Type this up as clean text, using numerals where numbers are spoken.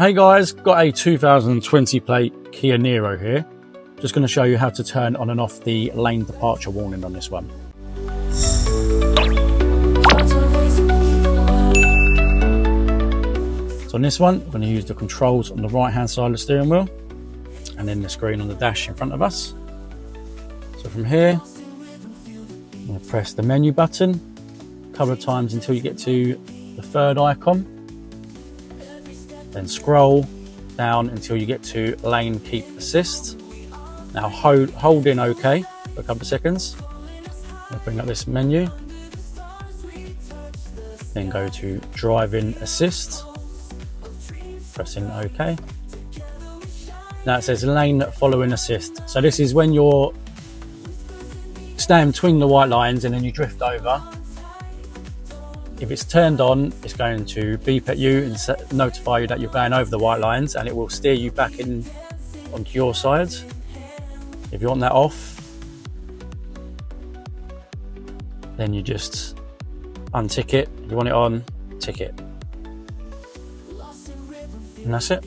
Hey guys, got a 2020 plate Kia Niro here. Just going to show you how to turn on and off the lane departure warning on this one. So on this one, we're going to use the controls on the right hand side of the steering wheel and then the screen on the dash in front of us. So from here, I'm going to press the menu button a couple of times until you get to the third icon. Then scroll down until you get to lane keep assist. Now hold in OK for a couple of seconds. I'll bring up this menu. Then go to driving assist. Pressing OK. Now it says lane following assist. So this is when you're staying between the white lines and then you drift over. If it's turned on, it's going to beep at you and notify you that you're going over the white lines, and it will steer you back in onto your side. If you want that off, then you just untick it. If you want it on, tick it. And that's it.